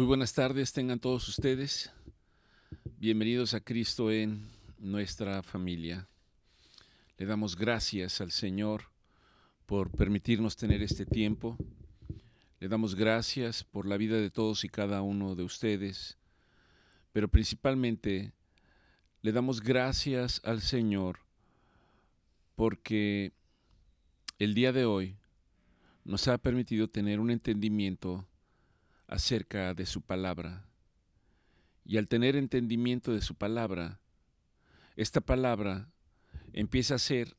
Muy buenas tardes, tengan todos ustedes. Bienvenidos a Cristo en nuestra familia. Le damos gracias al Señor por permitirnos tener este tiempo. Le damos gracias por la vida de todos y cada uno de ustedes, pero principalmente le damos gracias al Señor porque el día de hoy nos ha permitido tener un entendimiento acerca de su palabra. Y al tener entendimiento de su palabra, esta palabra empieza a ser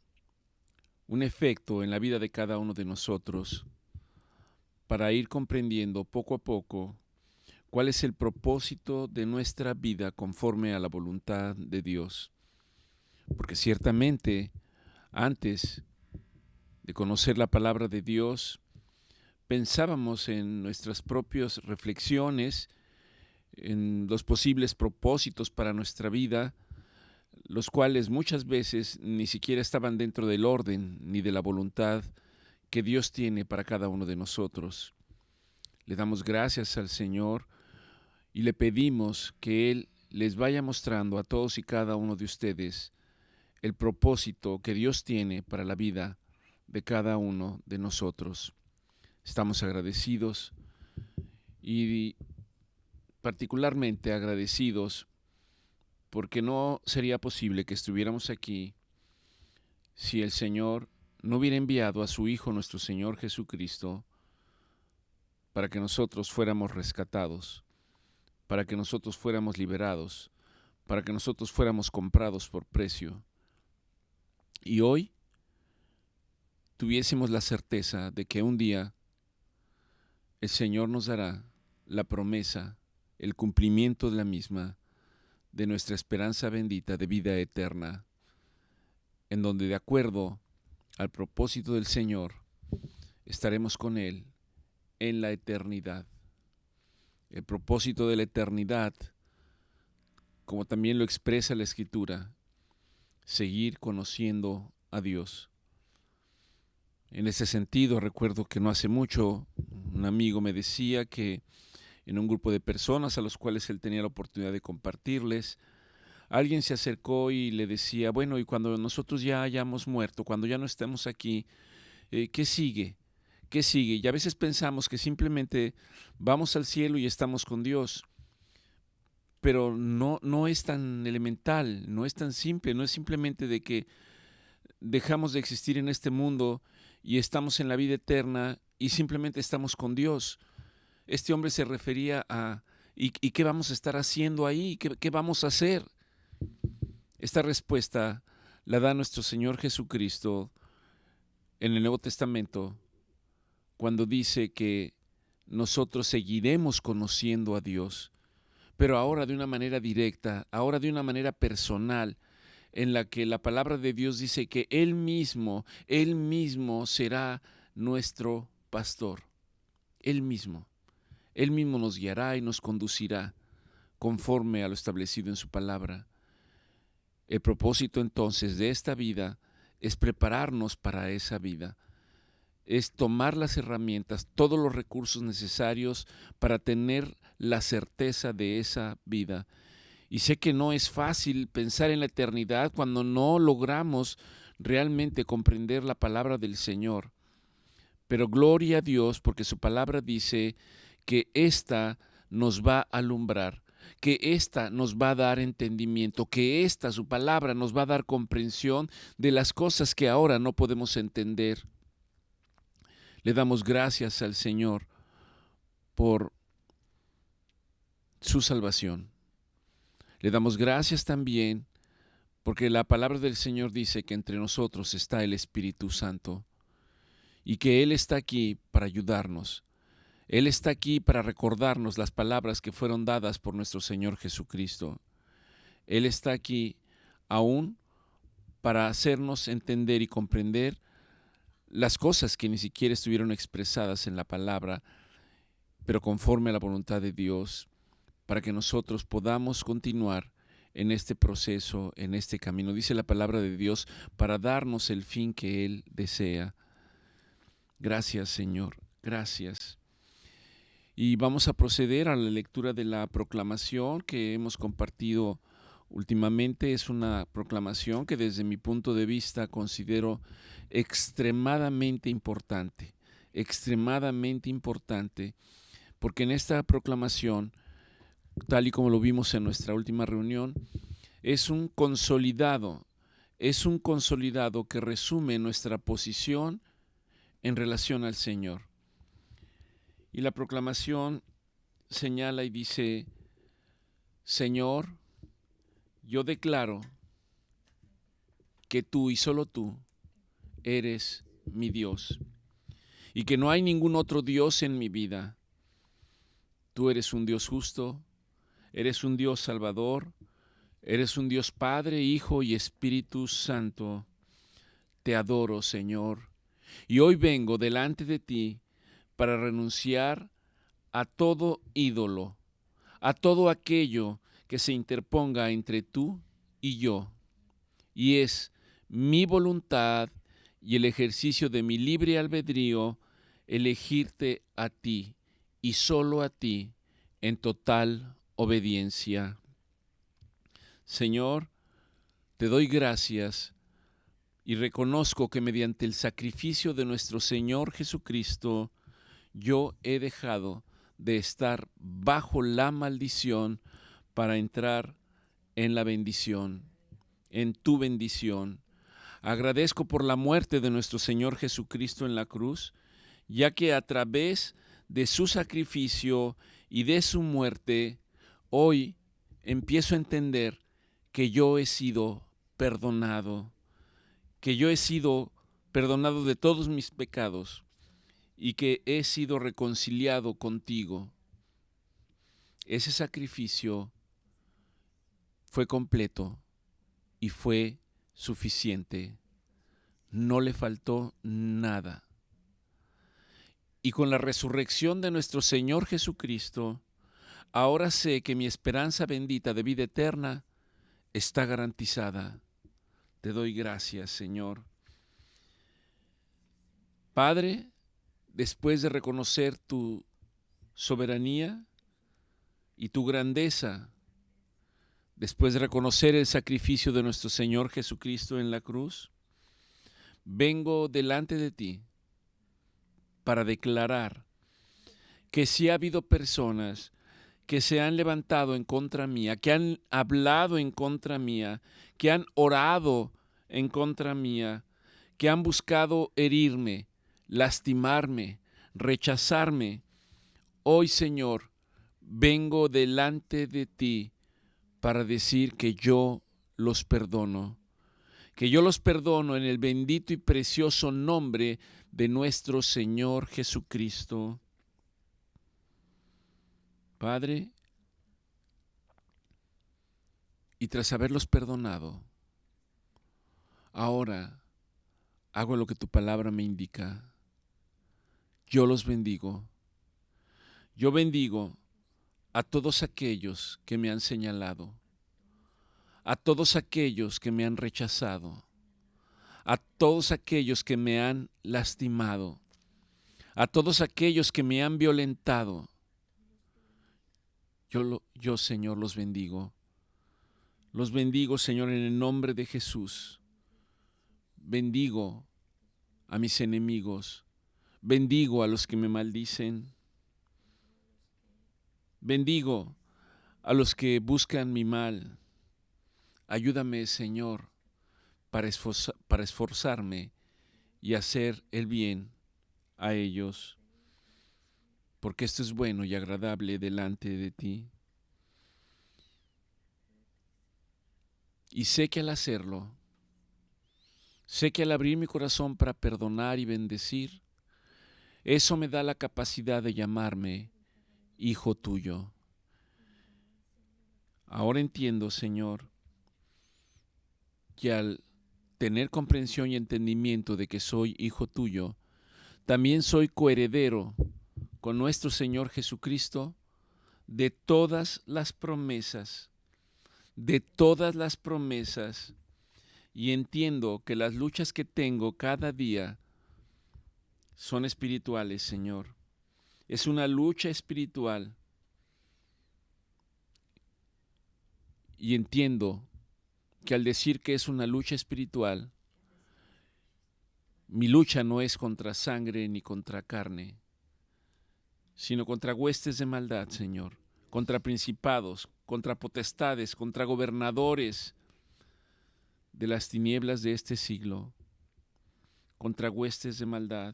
un efecto en la vida de cada uno de nosotros para ir comprendiendo poco a poco cuál es el propósito de nuestra vida conforme a la voluntad de Dios. Porque ciertamente antes de conocer la palabra de Dios, pensábamos en nuestras propias reflexiones, en los posibles propósitos para nuestra vida, los cuales muchas veces ni siquiera estaban dentro del orden ni de la voluntad que Dios tiene para cada uno de nosotros. Le damos gracias al Señor y le pedimos que Él les vaya mostrando a todos y cada uno de ustedes el propósito que Dios tiene para la vida de cada uno de nosotros. Estamos agradecidos y particularmente agradecidos porque no sería posible que estuviéramos aquí si el Señor no hubiera enviado a su Hijo, nuestro Señor Jesucristo, para que nosotros fuéramos rescatados, para que nosotros fuéramos liberados, para que nosotros fuéramos comprados por precio. Y hoy tuviésemos la certeza de que un día el Señor nos dará la promesa, el cumplimiento de la misma, de nuestra esperanza bendita de vida eterna, en donde de acuerdo al propósito del Señor estaremos con Él en la eternidad. El propósito de la eternidad, como también lo expresa la Escritura, seguir conociendo a Dios. En ese sentido, recuerdo que no hace mucho un amigo me decía que en un grupo de personas a los cuales él tenía la oportunidad de compartirles, alguien se acercó y le decía, bueno, y cuando nosotros ya hayamos muerto, cuando ya no estemos aquí, ¿qué sigue? ¿Qué sigue? Y a veces pensamos que simplemente vamos al cielo y estamos con Dios, pero no es tan elemental, no es tan simple, no es simplemente de que dejamos de existir en este mundo y estamos en la vida eterna y simplemente estamos con Dios. Este hombre se refería a, ¿y qué vamos a estar haciendo ahí? ¿Qué vamos a hacer? Esta respuesta la da nuestro Señor Jesucristo en el Nuevo Testamento cuando dice que nosotros seguiremos conociendo a Dios, pero ahora de una manera directa, ahora de una manera personal, en la que la palabra de Dios dice que Él mismo será nuestro pastor. Él mismo nos guiará y nos conducirá conforme a lo establecido en su palabra. El propósito entonces de esta vida es prepararnos para esa vida, es tomar las herramientas, todos los recursos necesarios para tener la certeza de esa vida. Y sé que no es fácil pensar en la eternidad cuando no logramos realmente comprender la palabra del Señor. Pero gloria a Dios porque su palabra dice que ésta nos va a alumbrar, que ésta nos va a dar entendimiento, que ésta, su palabra, nos va a dar comprensión de las cosas que ahora no podemos entender. Le damos gracias al Señor por su salvación. Le damos gracias también porque la palabra del Señor dice que entre nosotros está el Espíritu Santo y que Él está aquí para ayudarnos. Él está aquí para recordarnos las palabras que fueron dadas por nuestro Señor Jesucristo. Él está aquí aún para hacernos entender y comprender las cosas que ni siquiera estuvieron expresadas en la palabra, pero conforme a la voluntad de Dios, para que nosotros podamos continuar en este proceso, en este camino. Dice la palabra de Dios, para darnos el fin que Él desea. Gracias, Señor, gracias. Y vamos a proceder a la lectura de la proclamación que hemos compartido últimamente. Es una proclamación que desde mi punto de vista considero extremadamente importante, porque en esta proclamación, tal y como lo vimos en nuestra última reunión, es un consolidado que resume nuestra posición en relación al Señor. Y la proclamación señala y dice: Señor, yo declaro que tú y solo tú eres mi Dios y que no hay ningún otro Dios en mi vida. Tú eres un Dios justo, eres un Dios salvador, eres un Dios Padre, Hijo y Espíritu Santo. Te adoro, Señor, y hoy vengo delante de ti para renunciar a todo ídolo, a todo aquello que se interponga entre tú y yo, y es mi voluntad y el ejercicio de mi libre albedrío elegirte a ti y solo a ti en total obediencia. Señor, te doy gracias y reconozco que mediante el sacrificio de nuestro Señor Jesucristo, yo he dejado de estar bajo la maldición para entrar en la bendición, en tu bendición. Agradezco por la muerte de nuestro Señor Jesucristo en la cruz, ya que a través de su sacrificio y de su muerte, hoy empiezo a entender que yo he sido perdonado, que yo he sido perdonado de todos mis pecados y que he sido reconciliado contigo. Ese sacrificio fue completo y fue suficiente. No le faltó nada. Y con la resurrección de nuestro Señor Jesucristo, ahora sé que mi esperanza bendita de vida eterna está garantizada. Te doy gracias, Señor. Padre, después de reconocer tu soberanía y tu grandeza, después de reconocer el sacrificio de nuestro Señor Jesucristo en la cruz, vengo delante de ti para declarar que si ha habido personas que se han levantado en contra mía, que han hablado en contra mía, que han orado en contra mía, que han buscado herirme, lastimarme, rechazarme, hoy, Señor, vengo delante de ti para decir que yo los perdono, en el bendito y precioso nombre de nuestro Señor Jesucristo. Padre, y tras haberlos perdonado, ahora hago lo que tu palabra me indica. Yo los bendigo. Yo bendigo a todos aquellos que me han señalado, a todos aquellos que me han rechazado, a todos aquellos que me han lastimado, a todos aquellos que me han violentado. Yo, Señor, los bendigo. Los bendigo, Señor, en el nombre de Jesús. Bendigo a mis enemigos. Bendigo a los que me maldicen. Bendigo a los que buscan mi mal. Ayúdame, Señor, para esforzarme y hacer el bien a ellos, porque esto es bueno y agradable delante de ti. Y sé que al hacerlo, sé que al abrir mi corazón para perdonar y bendecir, eso me da la capacidad de llamarme hijo tuyo. Ahora entiendo, Señor, que al tener comprensión y entendimiento de que soy hijo tuyo, también soy coheredero con nuestro Señor Jesucristo de todas las promesas, y entiendo que las luchas que tengo cada día son espirituales, Señor. Es una lucha espiritual. Y entiendo que al decir que es una lucha espiritual, mi lucha no es contra sangre ni contra carne, sino contra huestes de maldad, Señor, contra principados, contra potestades, contra gobernadores de las tinieblas de este siglo, contra huestes de maldad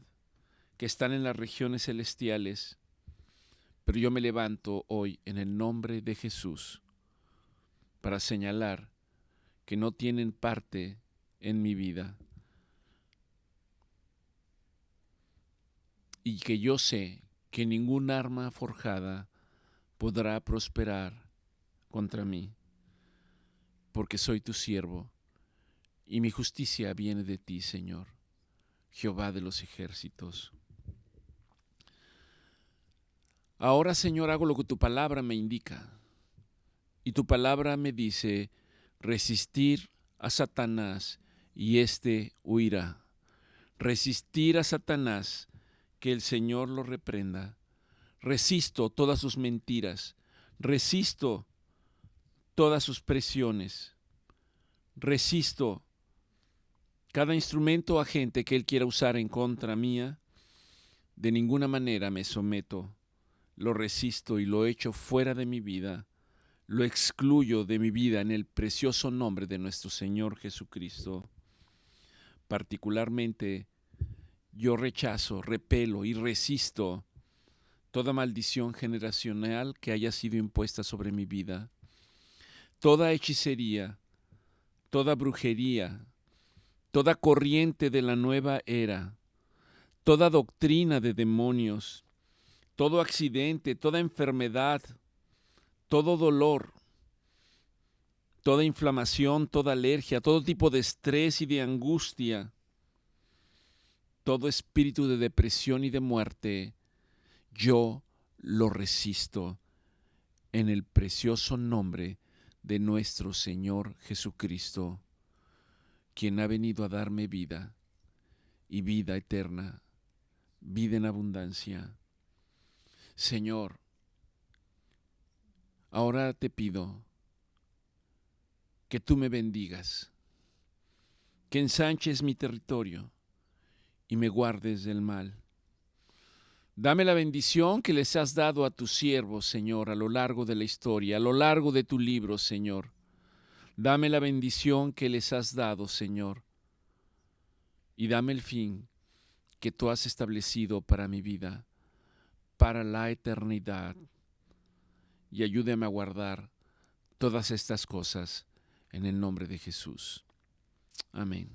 que están en las regiones celestiales. Pero yo me levanto hoy en el nombre de Jesús para señalar que no tienen parte en mi vida y que yo sé que ningún arma forjada podrá prosperar contra mí, porque soy tu siervo y mi justicia viene de ti, Señor, Jehová de los ejércitos. Ahora, Señor, hago lo que tu palabra me indica, y tu palabra me dice resistir a Satanás y éste huirá. Resistir a Satanás, que el Señor lo reprenda. Resisto todas sus mentiras, resisto todas sus presiones, resisto cada instrumento o agente que él quiera usar en contra mía. De ninguna manera me someto, lo resisto y lo echo fuera de mi vida, lo excluyo de mi vida en el precioso nombre de nuestro Señor Jesucristo. Particularmente, yo rechazo, repelo y resisto toda maldición generacional que haya sido impuesta sobre mi vida, toda hechicería, toda brujería, toda corriente de la nueva era, toda doctrina de demonios, todo accidente, toda enfermedad, todo dolor, toda inflamación, toda alergia, todo tipo de estrés y de angustia, todo espíritu de depresión y de muerte, yo lo resisto en el precioso nombre de nuestro Señor Jesucristo, quien ha venido a darme vida y vida eterna, vida en abundancia. Señor, ahora te pido que tú me bendigas, que ensanches mi territorio y me guardes del mal. Dame la bendición que les has dado a tus siervos, Señor, a lo largo de la historia, a lo largo de tu libro, Señor. Dame la bendición que les has dado, Señor, y dame el fin que tú has establecido para mi vida, para la eternidad, y ayúdame a guardar todas estas cosas en el nombre de Jesús. Amén.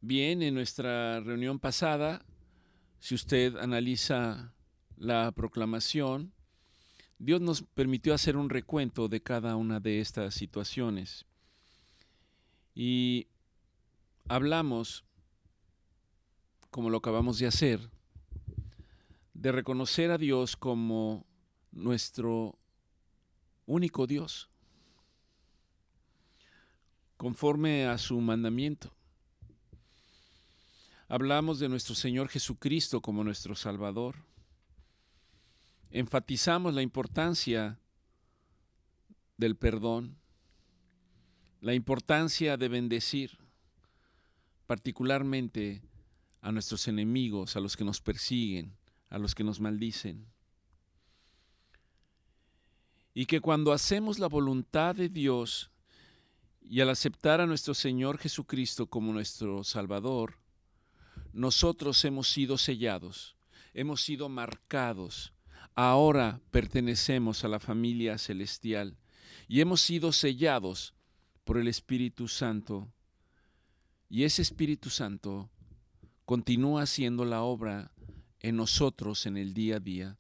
Bien, en nuestra reunión pasada, si usted analiza la proclamación, Dios nos permitió hacer un recuento de cada una de estas situaciones. Y hablamos, como lo acabamos de hacer, de reconocer a Dios como nuestro único Dios, conforme a su mandamiento. Hablamos de nuestro Señor Jesucristo como nuestro Salvador. Enfatizamos la importancia del perdón, la importancia de bendecir, particularmente a nuestros enemigos, a los que nos persiguen, a los que nos maldicen. Y que cuando hacemos la voluntad de Dios y al aceptar a nuestro Señor Jesucristo como nuestro Salvador, nosotros hemos sido sellados, hemos sido marcados. Ahora pertenecemos a la familia celestial y hemos sido sellados por el Espíritu Santo. Y ese Espíritu Santo continúa haciendo la obra en nosotros en el día a día.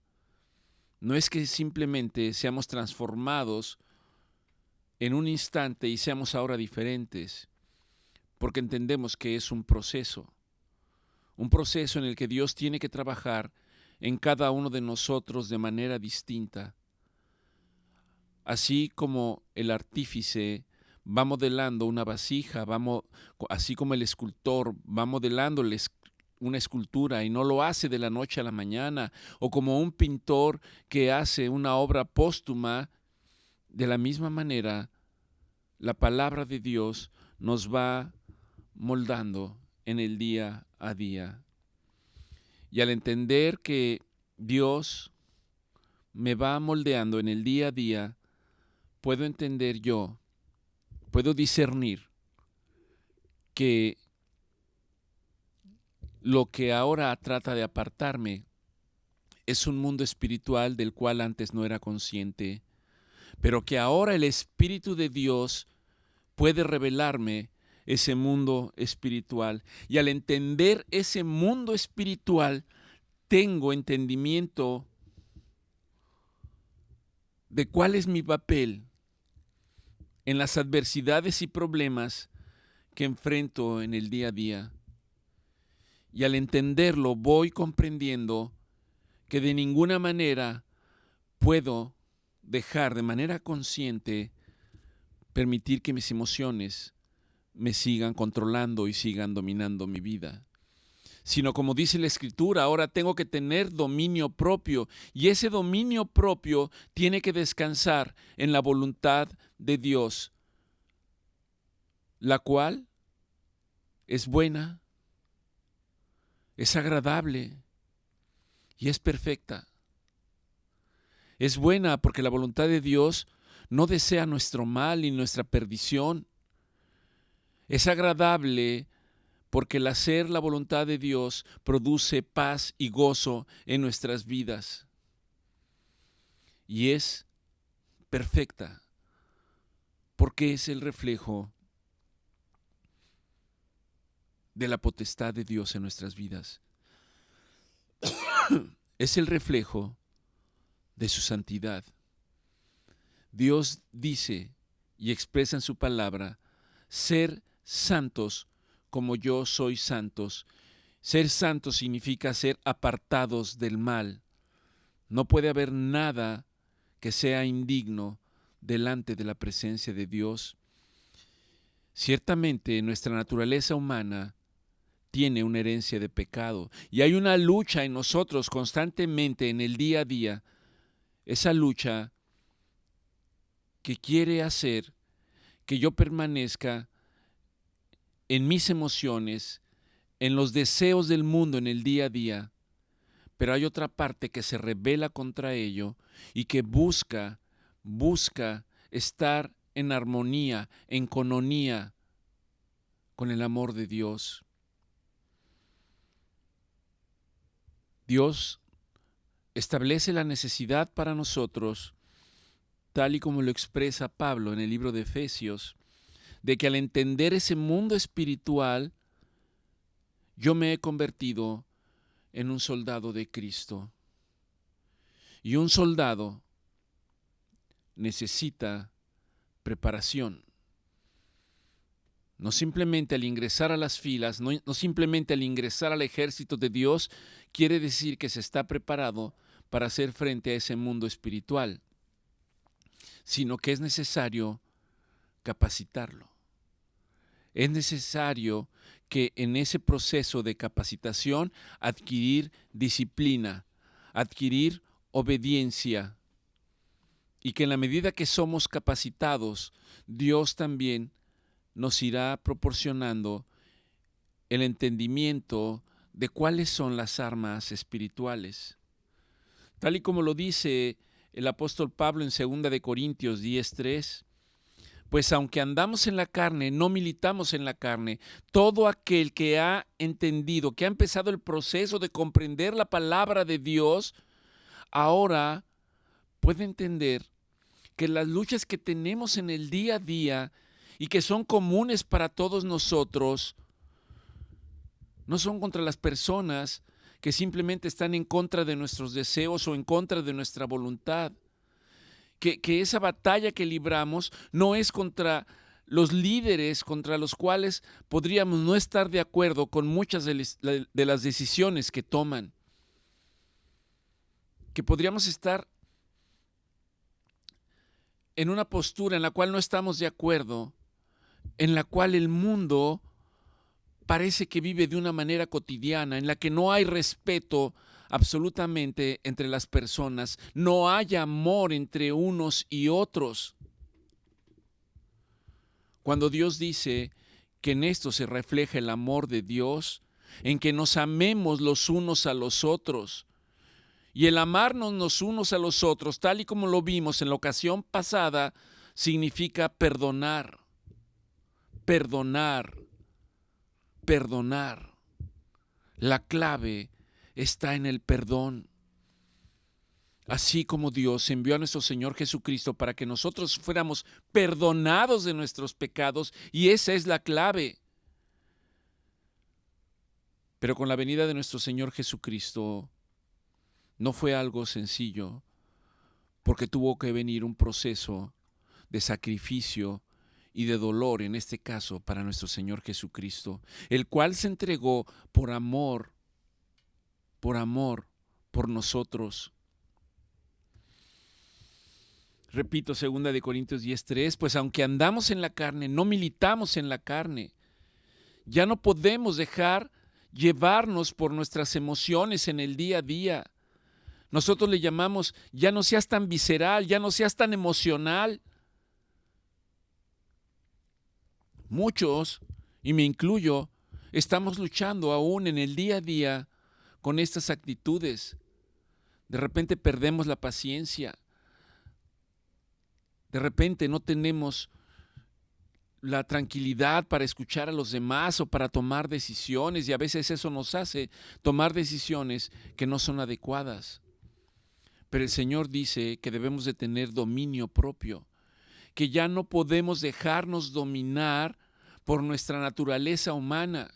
No es que simplemente seamos transformados en un instante y seamos ahora diferentes, porque entendemos que es un proceso en el que Dios tiene que trabajar en cada uno de nosotros de manera distinta. Así como el artífice va modelando una vasija, así como el escultor va modelando una escultura y no lo hace de la noche a la mañana, o como un pintor que hace una obra póstuma. De la misma manera, la palabra de Dios nos va moldando en el día a día. Y al entender que Dios me va moldeando en el día a día, puedo entender yo, puedo discernir que lo que ahora trata de apartarme es un mundo espiritual del cual antes no era consciente, pero que ahora el Espíritu de Dios puede revelarme ese mundo espiritual. Y al entender ese mundo espiritual, tengo entendimiento de cuál es mi papel en las adversidades y problemas que enfrento en el día a día. Y al entenderlo, voy comprendiendo que de ninguna manera puedo dejar de manera consciente permitir que mis emociones me sigan controlando y sigan dominando mi vida. Sino, como dice la Escritura, ahora tengo que tener dominio propio, y ese dominio propio tiene que descansar en la voluntad de Dios, la cual es buena, es agradable y es perfecta. Es buena porque la voluntad de Dios no desea nuestro mal ni nuestra perdición. Es agradable porque el hacer la voluntad de Dios produce paz y gozo en nuestras vidas. Y es perfecta porque es el reflejo de la potestad de Dios en nuestras vidas. Es el reflejo de su santidad. Dios dice y expresa en su palabra: ser santos como yo soy santos. Ser santos significa ser apartados del mal. No puede haber nada que sea indigno delante de la presencia de Dios. Ciertamente nuestra naturaleza humana tiene una herencia de pecado y hay una lucha en nosotros constantemente en el día a día. Esa lucha que quiere hacer que yo permanezca en mis emociones, en los deseos del mundo en el día a día, pero hay otra parte que se rebela contra ello y que busca estar en armonía, en cononía con el amor de Dios. Dios establece la necesidad para nosotros, tal y como lo expresa Pablo en el libro de Efesios, de que al entender ese mundo espiritual, yo me he convertido en un soldado de Cristo. Y un soldado necesita preparación. No simplemente al ingresar a las filas, no simplemente al ingresar al ejército de Dios, quiere decir que se está preparado para hacer frente a ese mundo espiritual, sino que es necesario capacitarlo. Es necesario que en ese proceso de capacitación adquirir disciplina, adquirir obediencia, y que en la medida que somos capacitados, Dios también nos irá proporcionando el entendimiento de cuáles son las armas espirituales. Tal y como lo dice el apóstol Pablo en 2 de Corintios 10:3, pues aunque andamos en la carne, no militamos en la carne. Todo aquel que ha entendido, que ha empezado el proceso de comprender la palabra de Dios, ahora puede entender que las luchas que tenemos en el día a día y que son comunes para todos nosotros, no son contra las personas que simplemente están en contra de nuestros deseos o en contra de nuestra voluntad. Que esa batalla que libramos no es contra los líderes contra los cuales podríamos no estar de acuerdo con muchas de las decisiones que toman. Que podríamos estar en una postura en la cual no estamos de acuerdo, en la cual el mundo parece que vive de una manera cotidiana, en la que no hay respeto absolutamente entre las personas, no hay amor entre unos y otros. Cuando Dios dice que en esto se refleja el amor de Dios, en que nos amemos los unos a los otros, y el amarnos los unos a los otros, tal y como lo vimos en la ocasión pasada, significa perdonar, perdonar, perdonar. La clave está en el perdón. Así como Dios envió a nuestro Señor Jesucristo para que nosotros fuéramos perdonados de nuestros pecados, y esa es la clave. Pero con la venida de nuestro Señor Jesucristo no fue algo sencillo, porque tuvo que venir un proceso de sacrificio y de dolor, en este caso para nuestro Señor Jesucristo, el cual se entregó por amor por nosotros. Repito, 2 Corintios 10:3, pues aunque andamos en la carne, no militamos en la carne. Ya no podemos dejar llevarnos por nuestras emociones en el día a día. Nosotros le llamamos, ya no seas tan visceral, ya no seas tan emocional. Muchos, y me incluyo, estamos luchando aún en el día a día con estas actitudes. De repente perdemos la paciencia. De repente no tenemos la tranquilidad para escuchar a los demás o para tomar decisiones, y a veces eso nos hace tomar decisiones que no son adecuadas. Pero el Señor dice que debemos de tener dominio propio, que ya no podemos dejarnos dominar por nuestra naturaleza humana,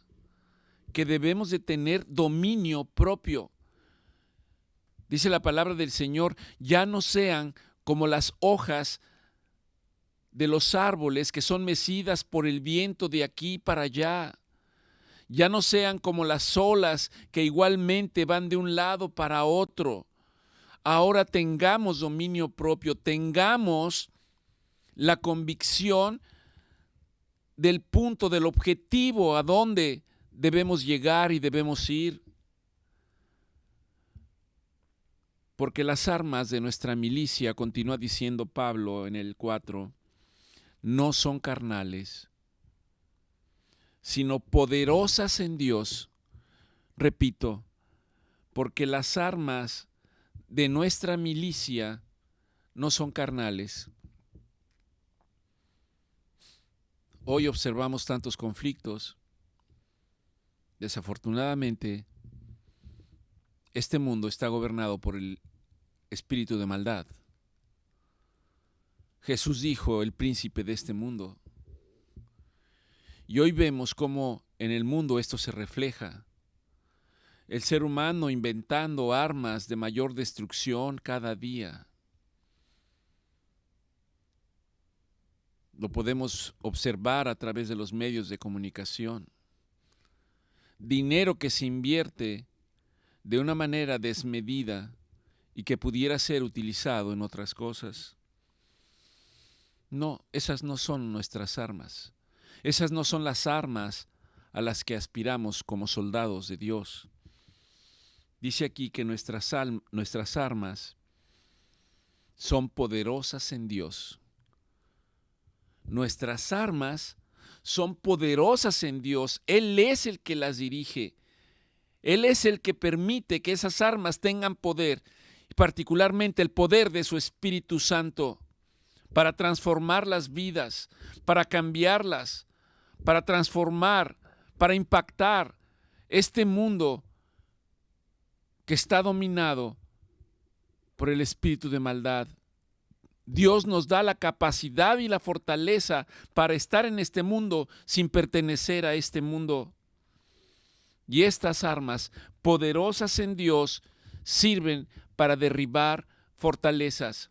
que debemos de tener dominio propio. Dice la palabra del Señor, ya no sean como las hojas de los árboles que son mecidas por el viento de aquí para allá. Ya no sean como las olas que igualmente van de un lado para otro. Ahora tengamos dominio propio, tengamos la convicción del punto, del objetivo a donde debemos llegar y debemos ir. Porque las armas de nuestra milicia, continúa diciendo Pablo en el 4, no son carnales, sino poderosas en Dios. Repito, porque las armas de nuestra milicia no son carnales. Hoy observamos tantos conflictos. Desafortunadamente, este mundo está gobernado por el espíritu de maldad. Jesús dijo, el príncipe de este mundo. Y hoy vemos cómo en el mundo esto se refleja. El ser humano inventando armas de mayor destrucción cada día. Lo podemos observar a través de los medios de comunicación. Dinero que se invierte de una manera desmedida y que pudiera ser utilizado en otras cosas. No, esas no son nuestras armas. Esas no son las armas a las que aspiramos como soldados de Dios. Dice aquí que nuestras armas son poderosas en Dios. Nuestras armas son poderosas en Dios. Él es el que las dirige. Él es el que permite que esas armas tengan poder, particularmente el poder de su Espíritu Santo, para transformar las vidas, para cambiarlas, para transformar, para impactar este mundo que está dominado por el espíritu de maldad. Dios nos da la capacidad y la fortaleza para estar en este mundo sin pertenecer a este mundo. Y estas armas poderosas en Dios sirven para derribar fortalezas.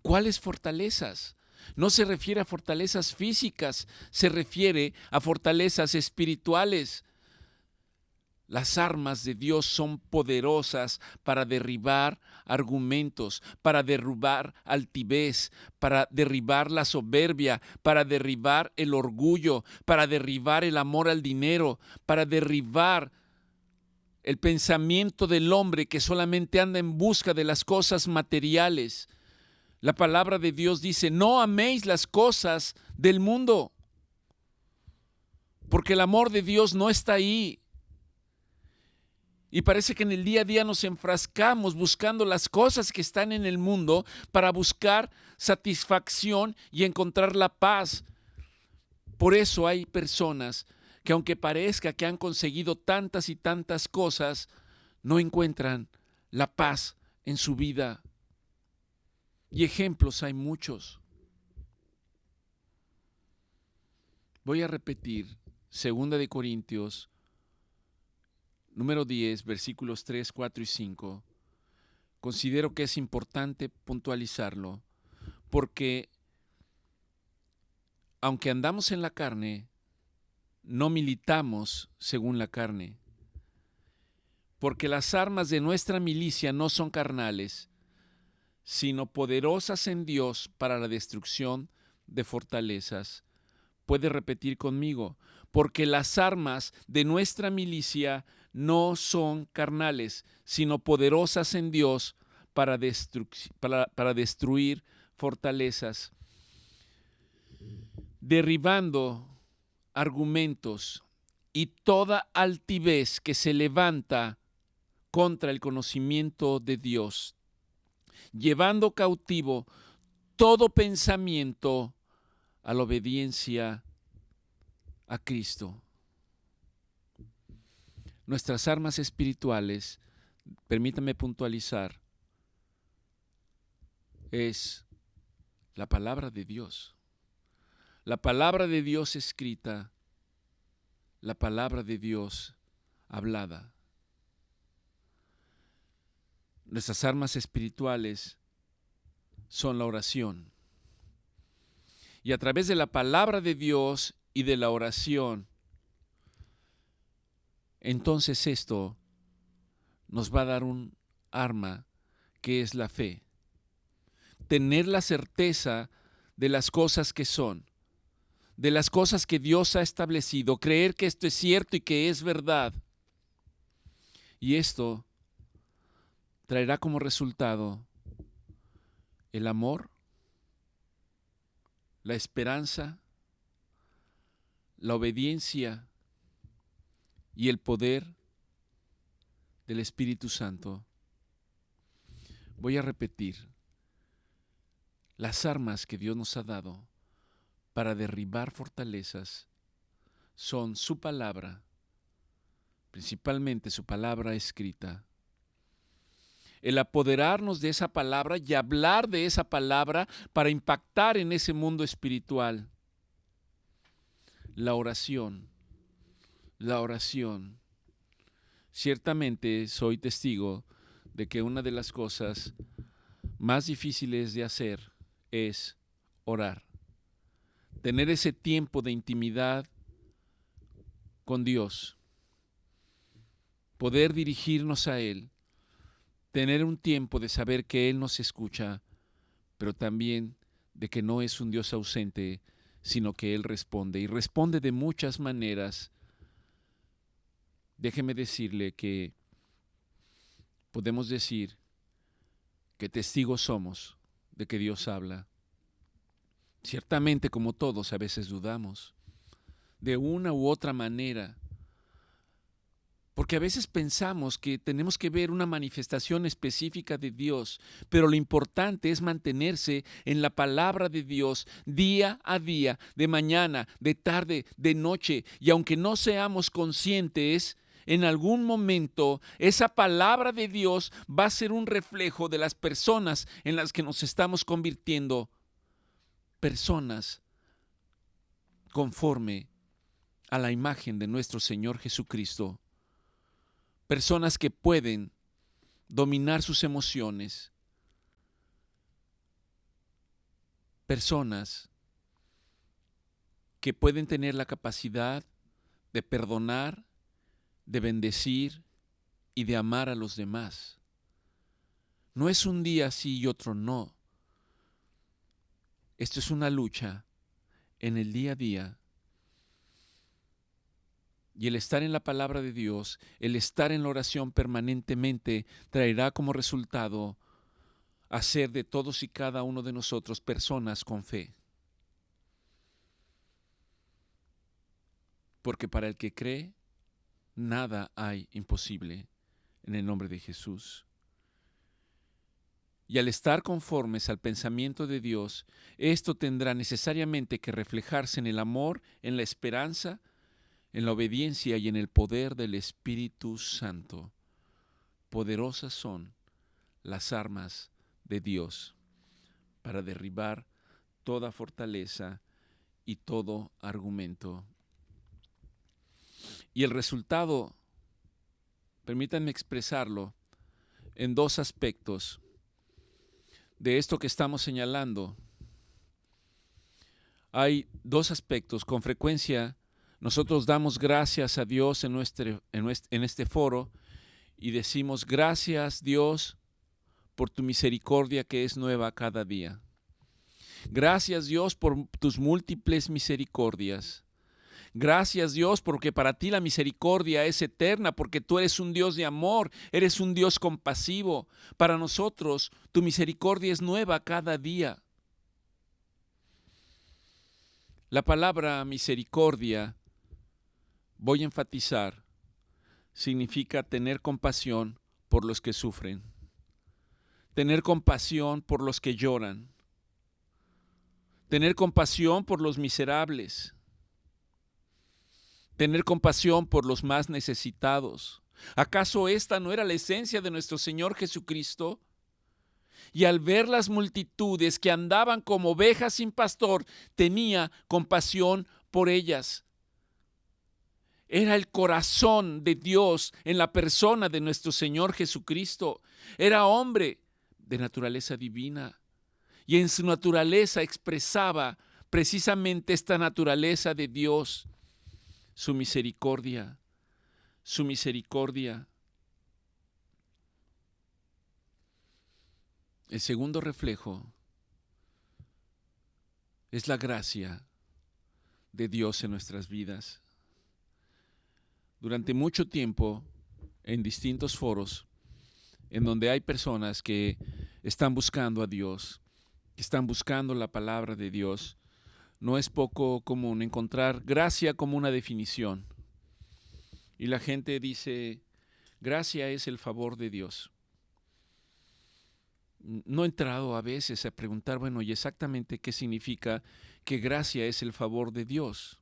¿Cuáles fortalezas? No se refiere a fortalezas físicas, se refiere a fortalezas espirituales. Las armas de Dios son poderosas para derribar argumentos, para derribar altivez, para derribar la soberbia, para derribar el orgullo, para derribar el amor al dinero, para derribar el pensamiento del hombre que solamente anda en busca de las cosas materiales. La palabra de Dios dice: no améis las cosas del mundo, porque el amor de Dios no está ahí. Y parece que en el día a día nos enfrascamos buscando las cosas que están en el mundo para buscar satisfacción y encontrar la paz. Por eso hay personas que, aunque parezca que han conseguido tantas y tantas cosas, no encuentran la paz en su vida. Y ejemplos hay muchos. Voy a repetir 2 Corintios número 10, versículos 3, 4 y 5. Considero que es importante puntualizarlo, porque aunque andamos en la carne, no militamos según la carne, porque las armas de nuestra milicia no son carnales, sino poderosas en Dios para la destrucción de fortalezas. Puede repetir conmigo: porque las armas de nuestra milicia no son carnales, sino poderosas en Dios para destruir fortalezas. Derribando argumentos y toda altivez que se levanta contra el conocimiento de Dios, llevando cautivo todo pensamiento a la obediencia a Cristo. Nuestras armas espirituales, permítame puntualizar, es la palabra de Dios. La palabra de Dios escrita, la palabra de Dios hablada. Nuestras armas espirituales son la oración. Y a través de la palabra de Dios y de la oración, entonces esto nos va a dar un arma que es la fe. Tener la certeza de las cosas que son, de las cosas que Dios ha establecido, creer que esto es cierto y que es verdad. Y esto traerá como resultado el amor, la esperanza, la obediencia y el poder del Espíritu Santo. Voy a repetir: las armas que Dios nos ha dado para derribar fortalezas son su palabra, principalmente su palabra escrita. El apoderarnos de esa palabra y hablar de esa palabra para impactar en ese mundo espiritual. La oración. Ciertamente soy testigo de que una de las cosas más difíciles de hacer es orar. Tener ese tiempo de intimidad con Dios. Poder dirigirnos a Él. Tener un tiempo de saber que Él nos escucha, pero también de que no es un Dios ausente, sino que Él responde, y responde de muchas maneras. Déjeme decirle que podemos decir que testigos somos de que Dios habla. Ciertamente, como todos, a veces dudamos, de una u otra manera, porque a veces pensamos que tenemos que ver una manifestación específica de Dios, pero lo importante es mantenerse en la palabra de Dios día a día, de mañana, de tarde, de noche, y aunque no seamos conscientes, en algún momento esa palabra de Dios va a ser un reflejo de las personas en las que nos estamos convirtiendo, personas conforme a la imagen de nuestro Señor Jesucristo. Personas que pueden dominar sus emociones. Personas que pueden tener la capacidad de perdonar, de bendecir y de amar a los demás. No es un día sí y otro no. Esto es una lucha en el día a día. Y el estar en la palabra de Dios, el estar en la oración permanentemente, traerá como resultado hacer de todos y cada uno de nosotros personas con fe. Porque para el que cree, nada hay imposible en el nombre de Jesús. Y al estar conformes al pensamiento de Dios, esto tendrá necesariamente que reflejarse en el amor, en la esperanza, en la obediencia y en el poder del Espíritu Santo. Poderosas son las armas de Dios para derribar toda fortaleza y todo argumento. Y el resultado, permítanme expresarlo, en dos aspectos de esto que estamos señalando. Hay dos aspectos. Con frecuencia nosotros damos gracias a Dios en este foro y decimos: gracias, Dios, por tu misericordia que es nueva cada día. Gracias, Dios, por tus múltiples misericordias. Gracias, Dios, porque para ti la misericordia es eterna, porque tú eres un Dios de amor, eres un Dios compasivo. Para nosotros tu misericordia es nueva cada día. La palabra misericordia, voy a enfatizar, significa tener compasión por los que sufren, tener compasión por los que lloran, tener compasión por los miserables, tener compasión por los más necesitados. ¿Acaso esta no era la esencia de nuestro Señor Jesucristo? Y al ver las multitudes que andaban como ovejas sin pastor, tenía compasión por ellas. Era el corazón de Dios en la persona de nuestro Señor Jesucristo. Era hombre de naturaleza divina y en su naturaleza expresaba precisamente esta naturaleza de Dios, su misericordia, su misericordia. El segundo reflejo es la gracia de Dios en nuestras vidas. Durante mucho tiempo, en distintos foros, en donde hay personas que están buscando a Dios, que están buscando la palabra de Dios, no es poco común encontrar gracia como una definición. Y la gente dice: gracia es el favor de Dios. No he entrado a veces a preguntar, bueno, ¿y exactamente qué significa que gracia es el favor de Dios?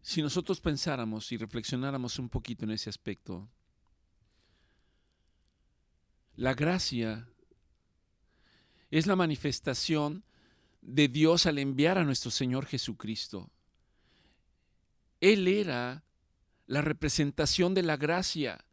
Si nosotros pensáramos y reflexionáramos un poquito en ese aspecto, la gracia es la manifestación de Dios al enviar a nuestro Señor Jesucristo. Él era la representación de la gracia.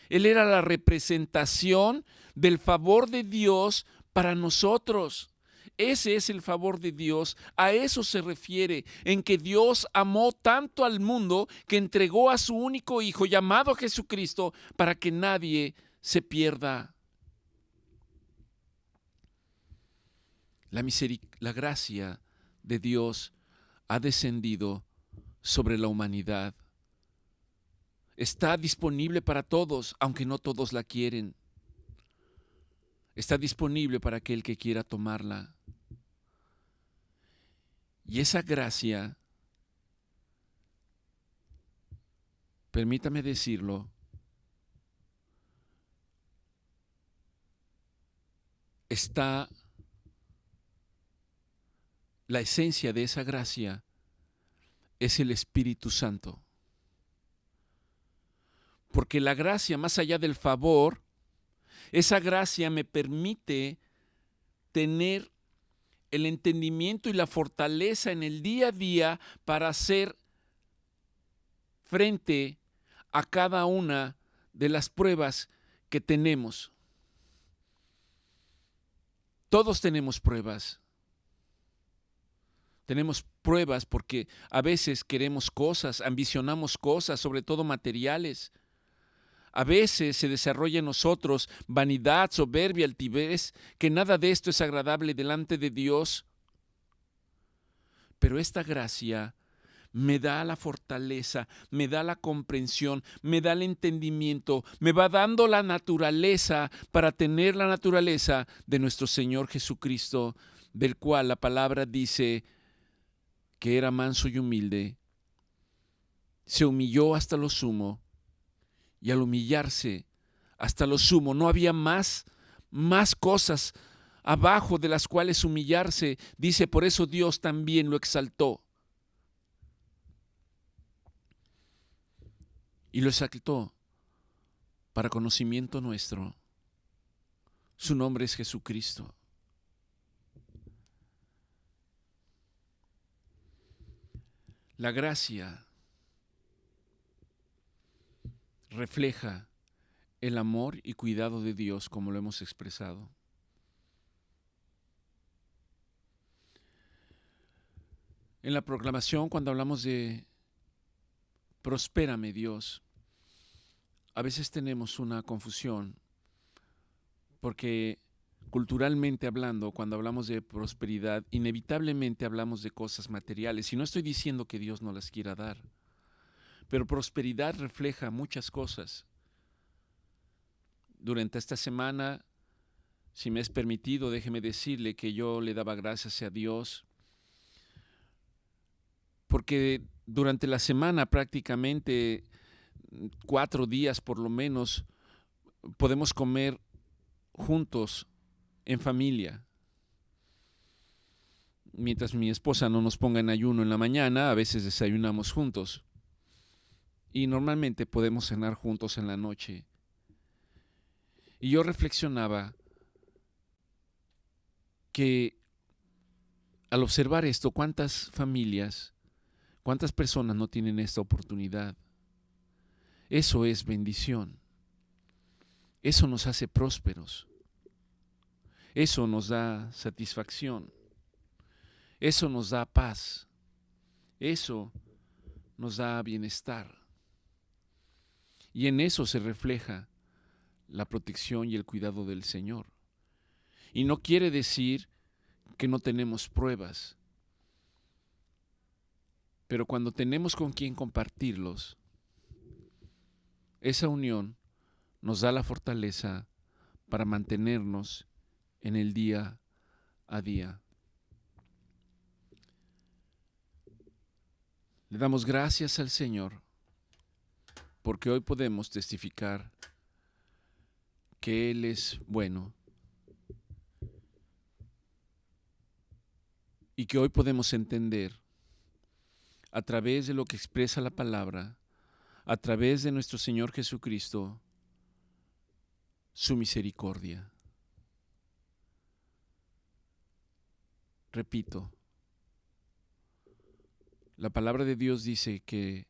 Él era la representación del favor de Dios para nosotros. Ese es el favor de Dios. A eso se refiere, en que Dios amó tanto al mundo que entregó a su único Hijo llamado Jesucristo para que nadie se pierda. La gracia de Dios ha descendido sobre la humanidad. Está disponible para todos, aunque no todos la quieren. Está disponible para aquel que quiera tomarla. Y esa gracia, permítame decirlo, la esencia de esa gracia es el Espíritu Santo. Porque la gracia, más allá del favor, esa gracia me permite tener el entendimiento y la fortaleza en el día a día para hacer frente a cada una de las pruebas que tenemos. Todos tenemos pruebas. Tenemos pruebas porque a veces queremos cosas, ambicionamos cosas, sobre todo materiales. A veces se desarrolla en nosotros vanidad, soberbia, altivez, que nada de esto es agradable delante de Dios. Pero esta gracia me da la fortaleza, me da la comprensión, me da el entendimiento, me va dando la naturaleza para tener la naturaleza de nuestro Señor Jesucristo, del cual la palabra dice que era manso y humilde, se humilló hasta lo sumo, y al humillarse hasta lo sumo no había más cosas abajo de las cuales humillarse. Dice, por eso Dios también lo exaltó. Y lo exaltó para conocimiento nuestro. Su nombre es Jesucristo. La gracia refleja el amor y cuidado de Dios, como lo hemos expresado. En la proclamación, cuando hablamos de prospérame Dios, a veces tenemos una confusión, porque culturalmente hablando, cuando hablamos de prosperidad, inevitablemente hablamos de cosas materiales. Y no estoy diciendo que Dios no las quiera dar, pero prosperidad refleja muchas cosas. Durante esta semana, si me es permitido, déjeme decirle que yo le daba gracias a Dios, porque durante la semana prácticamente 4 días por lo menos podemos comer juntos en familia. Mientras mi esposa no nos ponga en ayuno en la mañana, a veces desayunamos juntos. Y normalmente podemos cenar juntos en la noche. Y yo reflexionaba que al observar esto, ¿cuántas familias, cuántas personas no tienen esta oportunidad? Eso es bendición. Eso nos hace prósperos. Eso nos da satisfacción. Eso nos da paz. Eso nos da bienestar. Y en eso se refleja la protección y el cuidado del Señor. Y no quiere decir que no tenemos pruebas, pero cuando tenemos con quien compartirlos, esa unión nos da la fortaleza para mantenernos en el día a día. Le damos gracias al Señor porque hoy podemos testificar que Él es bueno y que hoy podemos entender a través de lo que expresa la palabra, a través de nuestro Señor Jesucristo, su misericordia. Repito, la palabra de Dios dice que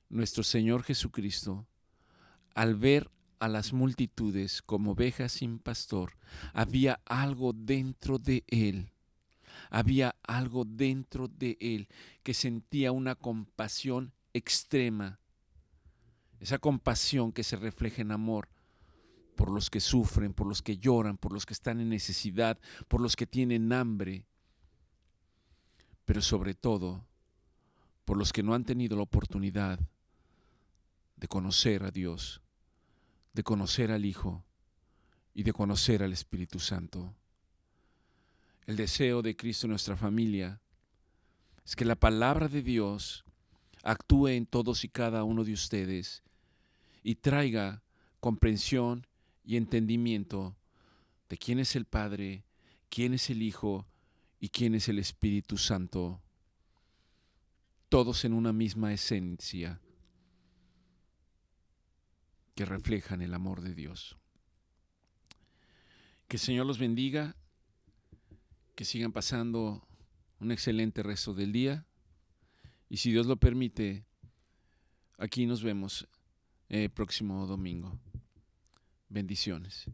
nuestro Señor Jesucristo, al ver a las multitudes como ovejas sin pastor, había algo dentro de Él. Había algo dentro de Él que sentía una compasión extrema. Esa compasión que se refleja en amor por los que sufren, por los que lloran, por los que están en necesidad, por los que tienen hambre, pero sobre todo por los que no han tenido la oportunidad de conocer a Dios, de conocer al Hijo y de conocer al Espíritu Santo. El deseo de Cristo en nuestra familia es que la palabra de Dios actúe en todos y cada uno de ustedes y traiga comprensión y entendimiento de quién es el Padre, quién es el Hijo y quién es el Espíritu Santo, todos en una misma esencia que reflejan el amor de Dios. Que el Señor los bendiga, que sigan pasando un excelente resto del día y si Dios lo permite, aquí nos vemos el próximo domingo. Bendiciones.